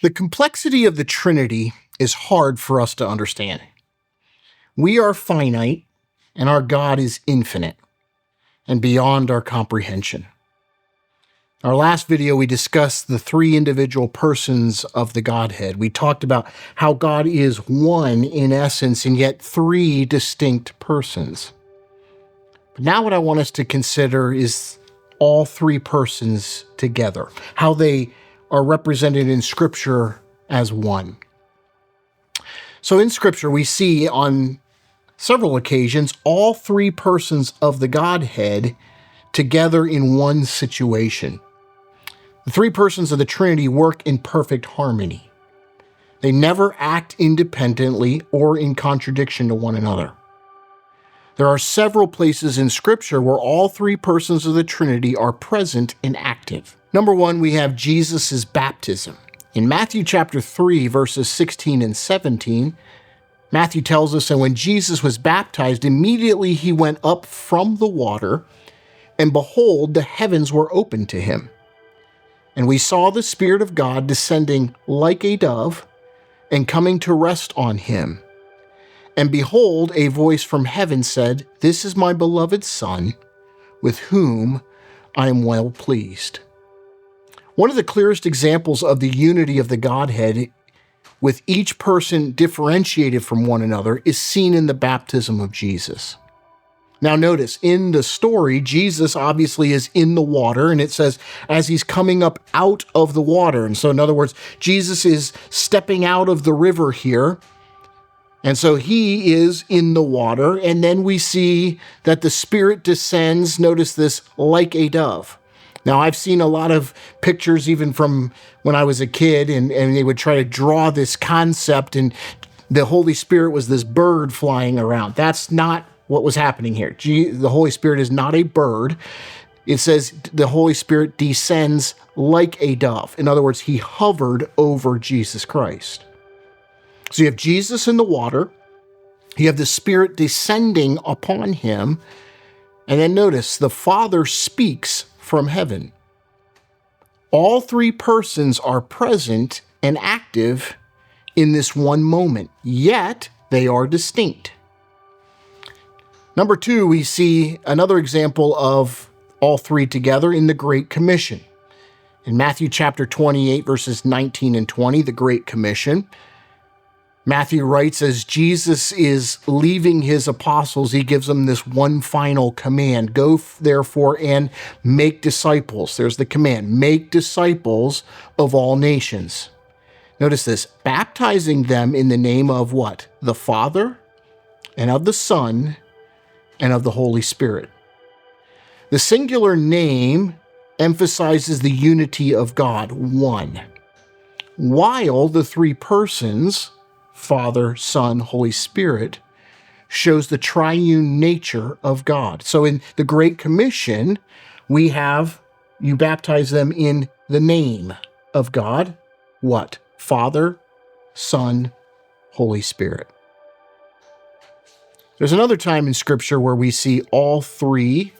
The complexity of the Trinity is hard for us to understand. We are finite, and our God is infinite and beyond our comprehension. Our last video, we discussed the three individual persons of the Godhead. We talked about how God is one in essence and yet three distinct persons. But now what I want us to consider is all three persons together, how they are represented in Scripture as one. So in Scripture, we see on several occasions all three persons of the Godhead together in one situation. The three persons of the Trinity work in perfect harmony. They never act independently or in contradiction to one another. There are several places in Scripture where all three persons of the Trinity are present and active. Number one, we have Jesus' baptism. In Matthew chapter 3, verses 16 and 17, Matthew tells us, "And when Jesus was baptized, immediately he went up from the water, and behold, the heavens were opened to him. And we saw the Spirit of God descending like a dove and coming to rest on him. And behold, a voice from heaven said, 'This is my beloved Son, with whom I am well pleased.'" One of the clearest examples of the unity of the Godhead, with each person differentiated from one another, is seen in the baptism of Jesus. Now notice, in the story, Jesus obviously is in the water, and it says, as he's coming up out of the water. And so in other words, Jesus is stepping out of the river here, and so he is in the water, and then we see that the Spirit descends, notice this, like a dove. Now, I've seen a lot of pictures even from when I was a kid, and they would try to draw this concept, and the Holy Spirit was this bird flying around. That's not what was happening here. The Holy Spirit is not a bird. It says the Holy Spirit descends like a dove. In other words, he hovered over Jesus Christ. So you have Jesus in the water, you have the Spirit descending upon him, and then notice the Father speaks from heaven. All three persons are present and active in this one moment, yet they are distinct. Number two, we see another example of all three together in the Great Commission. In Matthew chapter 28, verses 19 and 20, the Great Commission, Matthew writes, as Jesus is leaving his apostles, he gives them this one final command: "Go therefore and make disciples." There's the command, make disciples of all nations. Notice this, baptizing them in the name of what? The Father, and of the Son, and of the Holy Spirit. The singular name emphasizes the unity of God, one, while the three persons, Father, Son, Holy Spirit, shows the triune nature of God. So in the Great Commission, we have, you baptize them in the name of God. What? Father, Son, Holy Spirit. There's another time in Scripture where we see all three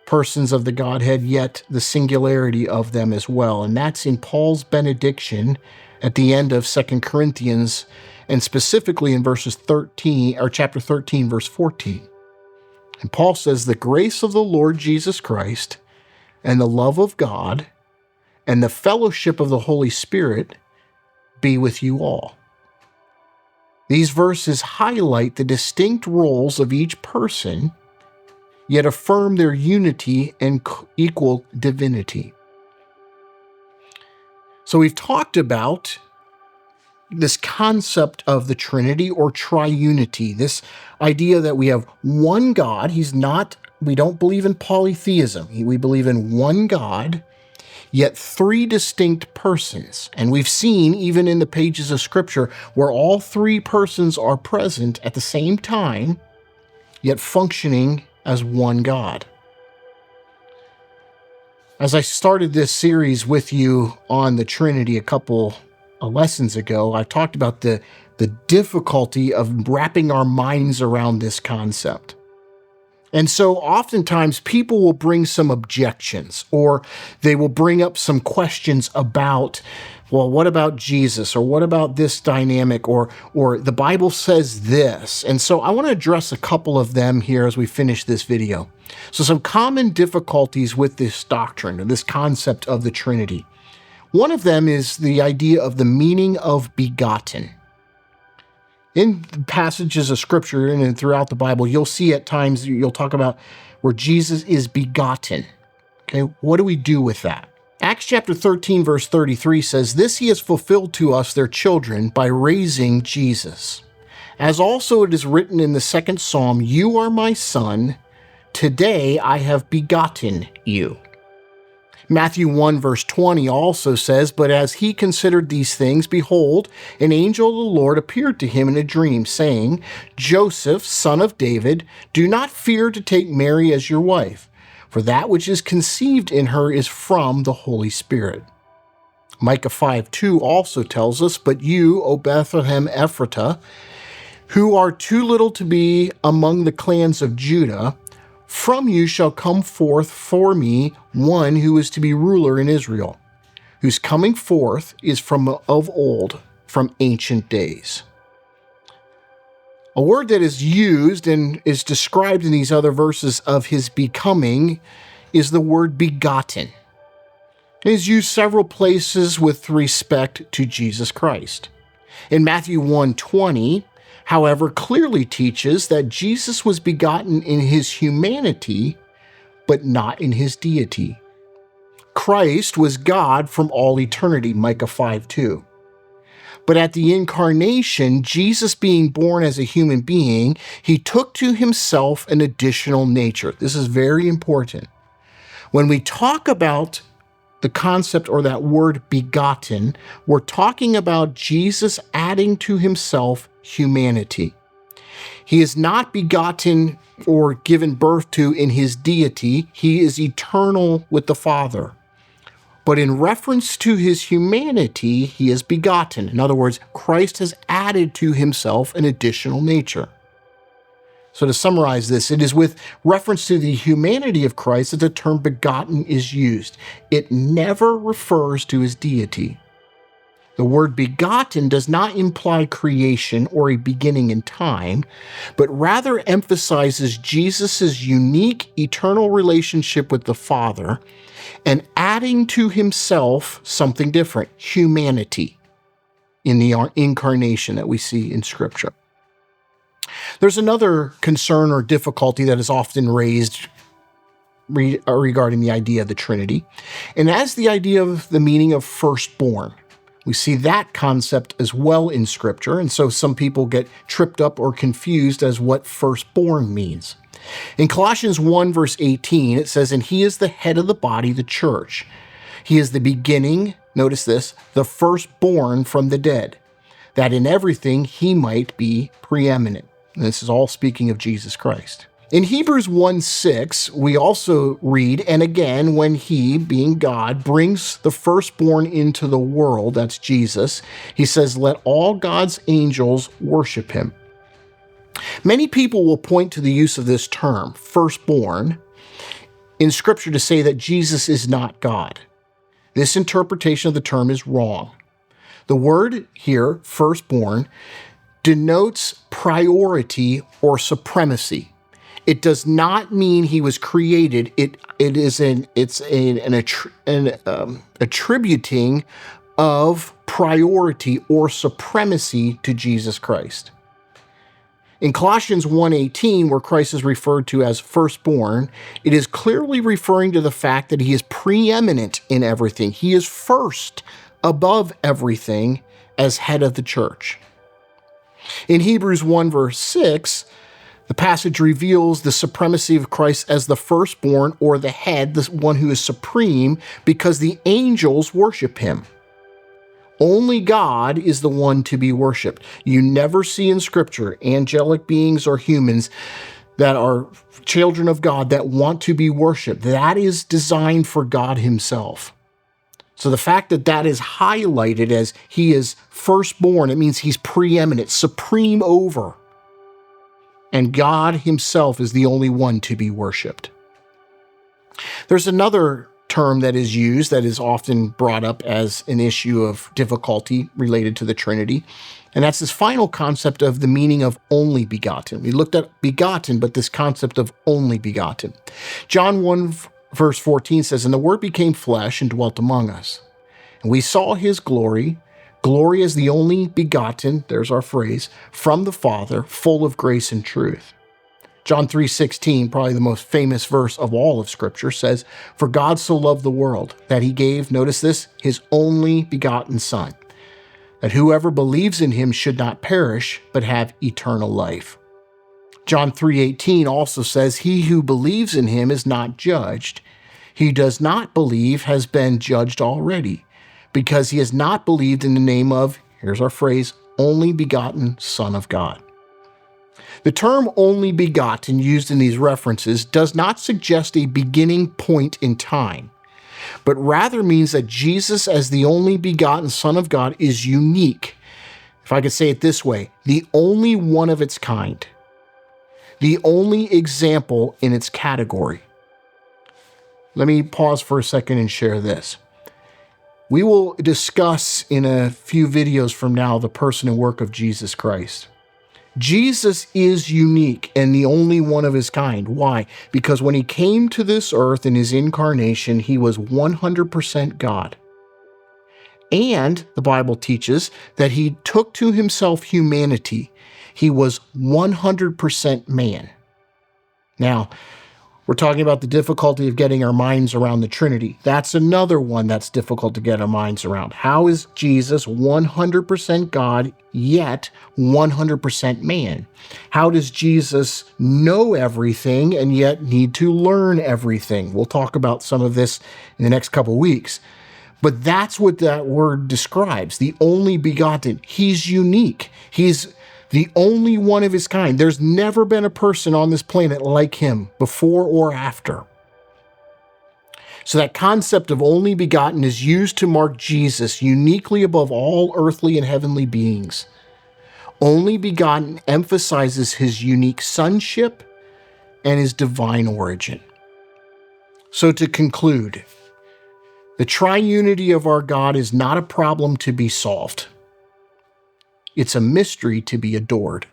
persons of the Godhead, yet the singularity of them as well. And that's in Paul's benediction at the end of 2 Corinthians, and specifically in verses 13, or chapter 13, verse 14. And Paul says, "The grace of the Lord Jesus Christ, and the love of God, and the fellowship of the Holy Spirit be with you all." These verses highlight the distinct roles of each person, yet affirm their unity and equal divinity. So we've talked about this concept of the Trinity or triunity, this idea that we have one God. We don't believe in polytheism. We believe in one God, yet three distinct persons. And we've seen, even in the pages of Scripture, where all three persons are present at the same time, yet functioning as one God. As I started this series with you on the Trinity a couple of lessons ago, I talked about the difficulty of wrapping our minds around this concept. And so oftentimes people will bring some objections, or they will bring up some questions about well, what about Jesus? Or what about this dynamic? Or the Bible says this. And so I want to address a couple of them here as we finish this video. So some common difficulties with this doctrine, or this concept of the Trinity. One of them is the idea of the meaning of begotten. In passages of Scripture and throughout the Bible, you'll see at times, you'll talk about where Jesus is begotten. Okay, what do we do with that? Acts chapter 13, verse 33 says, "This he has fulfilled to us, their children, by raising Jesus. As also it is written in the second psalm, 'You are my son, today I have begotten you.'" Matthew 1, verse 20 also says, "But as he considered these things, behold, an angel of the Lord appeared to him in a dream, saying, 'Joseph, son of David, do not fear to take Mary as your wife, for that which is conceived in her is from the Holy Spirit.'" Micah 5:2 also tells us, "But you, O Bethlehem Ephratah, who are too little to be among the clans of Judah, from you shall come forth for me one who is to be ruler in Israel, whose coming forth is from of old, from ancient days." A word that is used and is described in these other verses of his becoming is the word begotten. It is used several places with respect to Jesus Christ. In Matthew 1:20, however, clearly teaches that Jesus was begotten in his humanity, but not in his deity. Christ was God from all eternity, Micah 5:2. But at the incarnation, Jesus being born as a human being, he took to himself an additional nature. This is very important. When we talk about the concept or that word begotten, we're talking about Jesus adding to himself humanity. He is not begotten or given birth to in his deity. He is eternal with the Father. But in reference to his humanity, he is begotten. In other words, Christ has added to himself an additional nature. So to summarize this, it is with reference to the humanity of Christ that the term begotten is used. It never refers to his deity. The word begotten does not imply creation or a beginning in time, but rather emphasizes Jesus' unique eternal relationship with the Father and adding to himself something different, humanity, in the incarnation that we see in Scripture. There's another concern or difficulty that is often raised regarding the idea of the Trinity, and that's the idea of the meaning of firstborn. We see that concept as well in Scripture, and so some people get tripped up or confused as what firstborn means. In Colossians 1, verse 18, it says, "And he is the head of the body, the church. He is the beginning," notice this, "the firstborn from the dead, that in everything he might be preeminent." And this is all speaking of Jesus Christ. In Hebrews 1:6, we also read, "And again, when he, being God, brings the firstborn into the world," that's Jesus, he says, "Let all God's angels worship him." Many people will point to the use of this term, firstborn, in Scripture to say that Jesus is not God. This interpretation of the term is wrong. The word here, firstborn, denotes priority or supremacy. It does not mean he was created. It's an attributing of priority or supremacy to Jesus Christ. In Colossians 1:18, where Christ is referred to as firstborn, it is clearly referring to the fact that he is preeminent in everything. He is first above everything as head of the church. In Hebrews 1, verse 6, the passage reveals the supremacy of Christ as the firstborn or the head, the one who is supreme, because the angels worship him. Only God is the one to be worshiped. You never see in Scripture angelic beings or humans that are children of God that want to be worshiped. That is designed for God himself. So the fact that that is highlighted as he is firstborn, it means he's preeminent, supreme over. And God himself is the only one to be worshiped. There's another term that is used that is often brought up as an issue of difficulty related to the Trinity. And that's this final concept of the meaning of only begotten. We looked at begotten, but this concept of only begotten. John 1 verse 14 says, "And the Word became flesh and dwelt among us. And we saw his glory. Glory as the only begotten," there's our phrase, "from the Father, full of grace and truth." John 3:16, probably the most famous verse of all of Scripture, says, "For God so loved the world that he gave," notice this, "his only begotten Son, that whoever believes in him should not perish, but have eternal life." John 3:18 also says, "He who believes in him is not judged. He who does not believe has been judged already, because he has not believed in the name of," here's our phrase, "only begotten Son of God." The term only begotten used in these references does not suggest a beginning point in time, but rather means that Jesus as the only begotten Son of God is unique. If I could say it this way, the only one of its kind, the only example in its category. Let me pause for a second and share this. We will discuss in a few videos from now the person and work of Jesus Christ. Jesus is unique and the only one of his kind. Why? Because when he came to this earth in his incarnation, he was 100% God. And the Bible teaches that he took to himself humanity. He was 100% man. Now, we're talking about the difficulty of getting our minds around the Trinity. That's another one that's difficult to get our minds around. How is Jesus 100% God, yet 100% man? How does Jesus know everything and yet need to learn everything? We'll talk about some of this in the next couple of weeks. But that's what that word describes, the only begotten. He's unique. He's the only one of his kind. There's never been a person on this planet like him, before or after. So that concept of only begotten is used to mark Jesus uniquely above all earthly and heavenly beings. Only begotten emphasizes his unique sonship and his divine origin. So to conclude, the triunity of our God is not a problem to be solved. It's a mystery to be adored.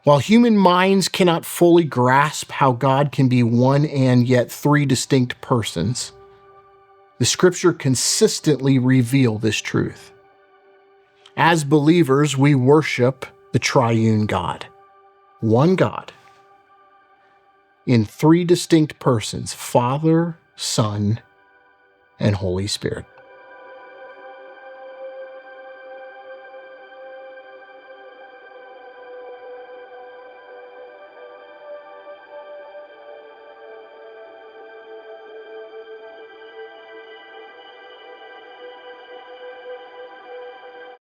While human minds cannot fully grasp how God can be one and yet three distinct persons, the Scripture consistently reveal this truth. As believers, we worship the triune God, one God, in three distinct persons, Father, Son, and Holy Spirit.